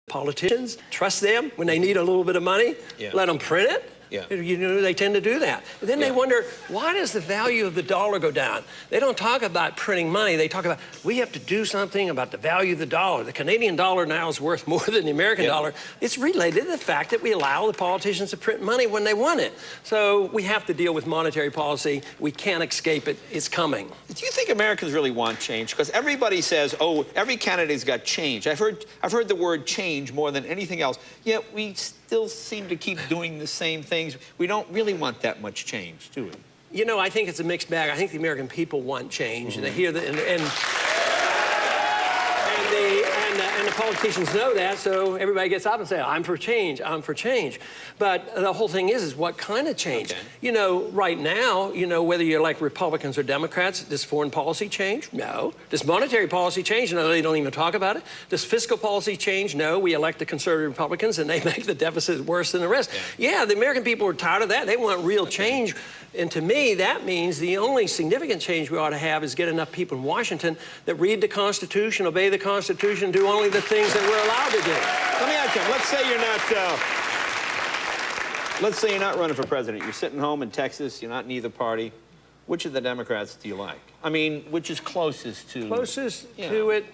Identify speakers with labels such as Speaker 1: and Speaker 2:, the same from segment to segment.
Speaker 1: Politicians, trust them when they need a little bit of money, let them print it. You know, they tend to do that. And then they wonder, why does the value of the dollar go down? They don't talk about printing money. They talk about, we have to do something about the value of the dollar. The Canadian dollar now is worth more than the American dollar. It's related to the fact that we allow the politicians to print money when they want it. So we have to deal with monetary policy. We can't escape it. It's coming.
Speaker 2: Do you think Americans really want change? Because everybody says, oh, every candidate's got change. I've heard the word change more than anything else. Yet we still seem to keep doing the same things. We don't really want that much change, do we?
Speaker 1: You know, I think it's a mixed bag. I think the American people want change. And they hear that, and the politicians know that, so everybody gets up and says, I'm for change, I'm for change. But the whole thing is what kind of change? Okay. You know, right now, you know, whether you're like Republicans or Democrats, does foreign policy change? No. Does monetary policy change? No, they don't even talk about it. Does fiscal policy change? No. We elect the conservative Republicans and they make the deficit worse than the rest. Yeah, the American people are tired of that. They want real change. And to me, that means the only significant change we ought to have is get enough people in Washington that read the Constitution, obey the Constitution, do only the things that we're allowed to do.
Speaker 2: Let me ask you, let's say you're not running for president. You're sitting home in Texas. You're not in either party. Which of the Democrats do you like? I mean, which is closest to...
Speaker 1: Closest to it?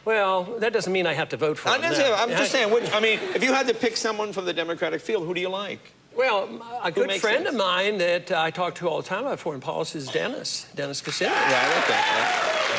Speaker 1: Well, that doesn't mean I have to vote for him.
Speaker 2: I'm just saying, I mean, if you had to pick someone from the Democratic field, who do you like?
Speaker 1: Well, a good friend of mine that I talk to all the time about foreign policy is Dennis Kucinich.
Speaker 2: Right, okay.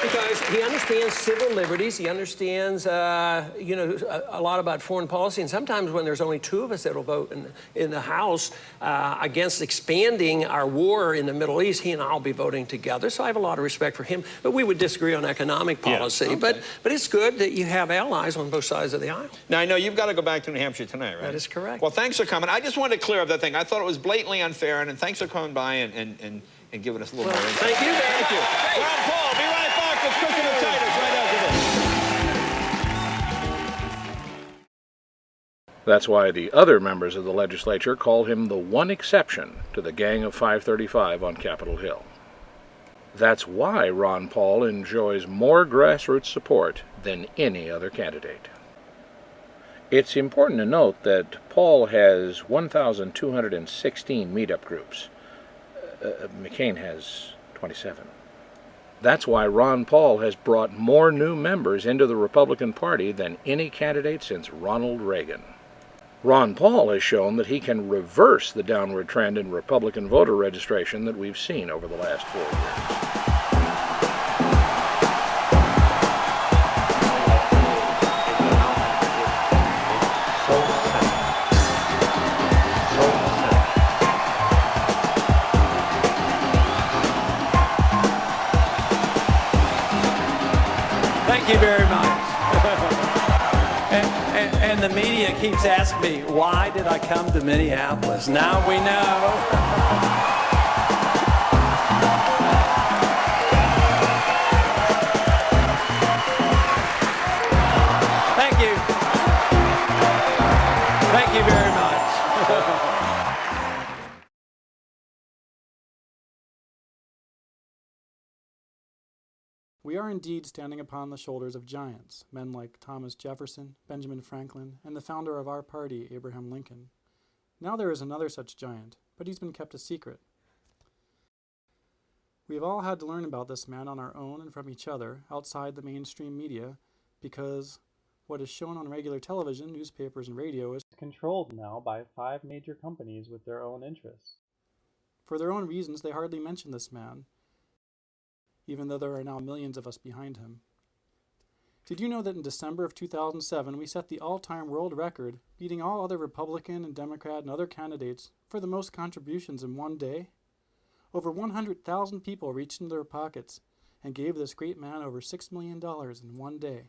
Speaker 1: Because he understands civil liberties, he understands, you know, a lot about foreign policy, and sometimes when there's only two of us that will vote in the House against expanding our war in the Middle East, he and I will be voting together, so I have a lot of respect for him, but we would disagree on economic policy. But it's good that you have allies on both sides of the aisle.
Speaker 2: Now, I know you've got to go back to New Hampshire tonight, right?
Speaker 1: That is correct.
Speaker 2: Well, thanks for coming. I just wanted to clear up that thing. I thought it was blatantly unfair, and thanks for coming by and giving us a little more insight.
Speaker 1: Thank you, man.
Speaker 2: Thank you. Ron Paul, be right back with Cooking and Potatoes right after this.
Speaker 3: That's why the other members of the legislature call him the one exception to the Gang of 535 on Capitol Hill. That's why Ron Paul enjoys more grassroots support than any other candidate. It's important to note that Paul has 1,216 meetup groups. McCain has 27. That's why Ron Paul has brought more new members into the Republican Party than any candidate since Ronald Reagan. Ron Paul has shown that he can reverse the downward trend in Republican voter registration that we've seen over the last 4 years.
Speaker 1: Thank you very much. and the media keeps asking me, why did I come to Minneapolis? Now we know. Thank you. Thank you very much.
Speaker 4: We are indeed standing upon the shoulders of giants, men like Thomas Jefferson, Benjamin Franklin, and the founder of our party, Abraham Lincoln. Now there is another such giant, but he's been kept a secret. We have all had to learn about this man on our own and from each other, outside the mainstream media, because what is shown on regular television, newspapers, and radio is controlled now by 5 major companies with their own interests. For their own reasons, they hardly mention this man, even though there are now millions of us behind him. Did you know that in December of 2007, we set the all-time world record, beating all other Republican and Democrat and other candidates for the most contributions in one day? Over 100,000 people reached into their pockets and gave this great man over $6 million in one day.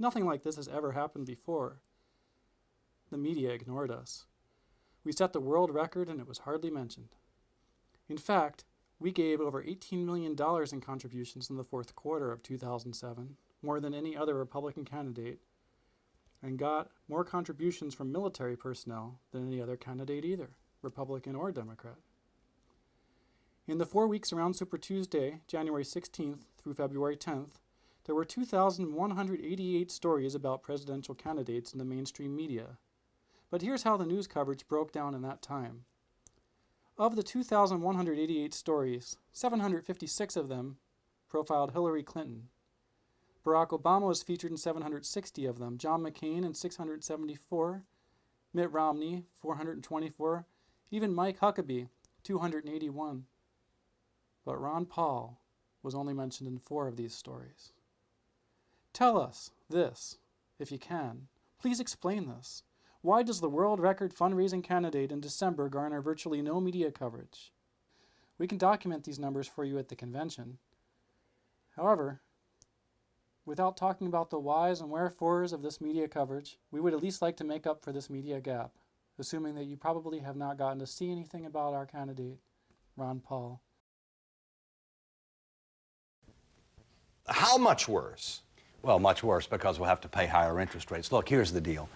Speaker 4: Nothing like this has ever happened before. The media ignored us. We set the world record and it was hardly mentioned. In fact, we gave over $18 million in contributions in the fourth quarter of 2007, more than any other Republican candidate, and got more contributions from military personnel than any other candidate either, Republican or Democrat. In the 4 weeks around Super Tuesday, January 16th through February 10th, There were 2,188 stories about presidential candidates in the mainstream media. But here's how the news coverage broke down in that time. Of the 2,188 stories, 756 of them profiled Hillary Clinton. Barack Obama was featured in 760 of them, John McCain in 674, Mitt Romney, 424, even Mike Huckabee, 281. But Ron Paul was only mentioned in 4 of these stories. Tell us this, if you can. Please explain this. Why does the world record fundraising candidate in December garner virtually no media coverage? We can document these numbers for you at the convention. However, without talking about the whys and wherefores of this media coverage, we would at least like to make up for this media gap, assuming that you probably have not gotten to see anything about our candidate, Ron Paul.
Speaker 5: How much worse?
Speaker 6: Well, much worse, because we'll have to pay higher interest rates. Look, here's the deal.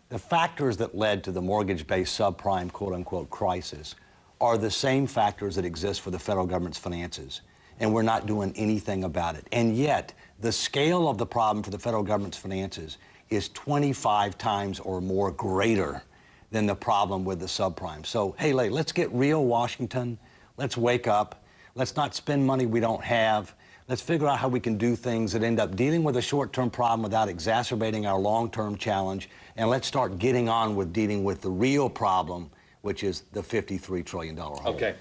Speaker 6: The factors that led to the mortgage-based subprime quote-unquote crisis are the same factors that exist for the federal government's finances, and we're not doing anything about it. And yet, the scale of the problem for the federal government's finances is 25 times or more greater than the problem with the subprime. So, hey, let's get real, Washington. Let's wake up. Let's not spend money we don't have. Let's figure out how we can do things that end up dealing with a short-term problem without exacerbating our long-term challenge. And let's start getting on with dealing with the real problem, which is the $53 trillion hole.
Speaker 5: Okay.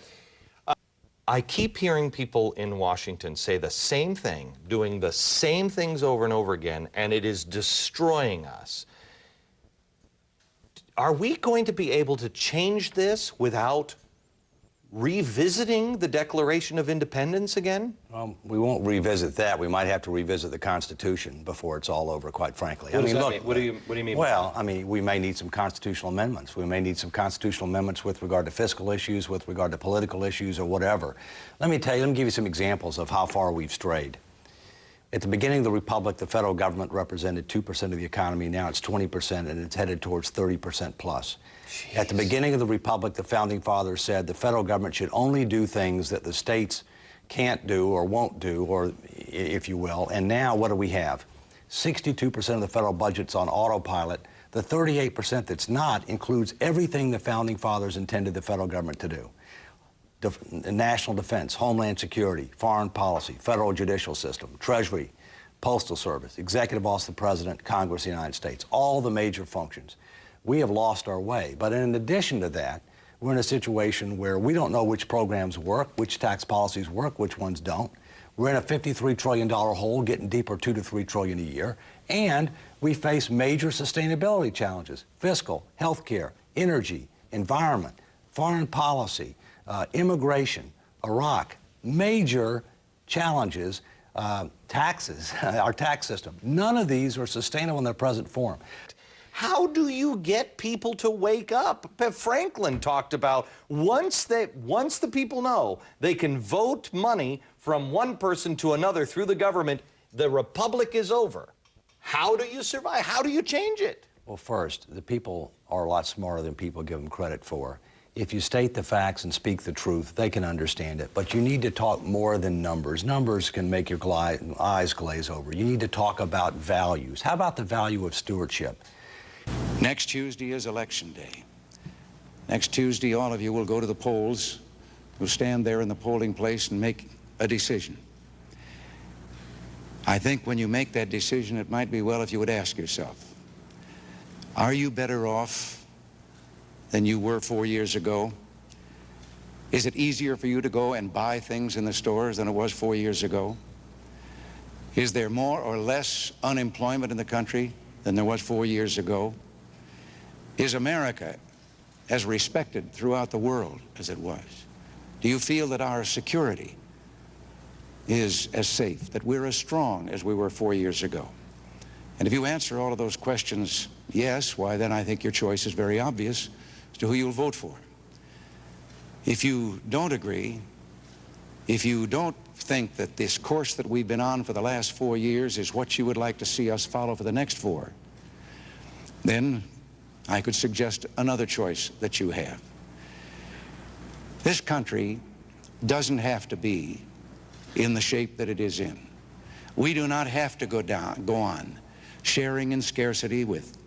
Speaker 5: I keep hearing people in Washington say the same thing, doing the same things over and over again, and it is destroying us. Are we going to be able to change this without revisiting the Declaration of Independence again?
Speaker 6: We won't revisit that. We might have to revisit the Constitution before it's all over, quite frankly.
Speaker 5: What does that
Speaker 6: look,
Speaker 5: mean? What do you mean?
Speaker 6: Well, we may need some constitutional amendments. We may need some constitutional amendments with regard to fiscal issues, with regard to political issues, or whatever. Let me give you some examples of how far we've strayed. At the beginning of the Republic, the federal government represented 2% of the economy. Now it's 20%, and it's headed towards 30% plus. Jeez. At the beginning of the Republic, the Founding Fathers said the federal government should only do things that the states can't do or won't do, or if you will. And now what do we have? 62% of the federal budget's on autopilot. The 38% that's not includes everything the Founding Fathers intended the federal government to do. National defense, homeland security, foreign policy, federal judicial system, Treasury, Postal Service, Executive Office of the President, Congress of the United States, all the major functions. We have lost our way. But in addition to that, we're in a situation where we don't know which programs work, which tax policies work, which ones don't. We're in a $53 trillion hole, getting deeper, $2 to $3 trillion a year. And we face major sustainability challenges: fiscal, healthcare, energy, environment, foreign policy, immigration, Iraq, major challenges, taxes, our tax system. None of these are sustainable in their present form.
Speaker 5: How do you get people to wake up? Franklin talked about once the people know they can vote money from one person to another through the government, the republic is over. How do you survive? How do you change it?
Speaker 6: Well, first, the people are a lot smarter than people give them credit for. If you state the facts and speak the truth, they can understand it. But you need to talk more than numbers. Numbers can make your eyes glaze over. You need to talk about values. How about the value of stewardship?
Speaker 7: Next Tuesday is Election Day. Next Tuesday, all of you will go to the polls. You'll stand there in the polling place and make a decision. I think when you make that decision, it might be well if you would ask yourself, are you better off than you were 4 years ago? Is it easier for you to go and buy things in the stores than it was 4 years ago? Is there more or less unemployment in the country than there was 4 years ago? Is America as respected throughout the world as it was? Do you feel that our security is as safe, that we're as strong as we were 4 years ago? And if you answer all of those questions yes, why then I think your choice is very obvious as to who you'll vote for. If you don't agree, if you don't think that this course that we've been on for the last 4 years is what you would like to see us follow for the next 4, then I could suggest another choice that you have. This country doesn't have to be in the shape that it is in. We do not have to go on sharing in scarcity with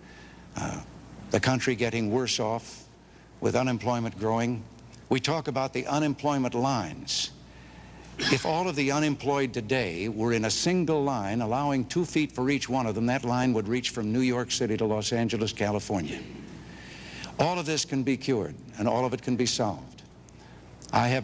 Speaker 7: the country getting worse off, with unemployment growing. We talk about the unemployment lines. If all of the unemployed today were in a single line, allowing 2 feet for each one of them, that line would reach from New York City to Los Angeles, California. All of this can be cured, and all of it can be solved. I have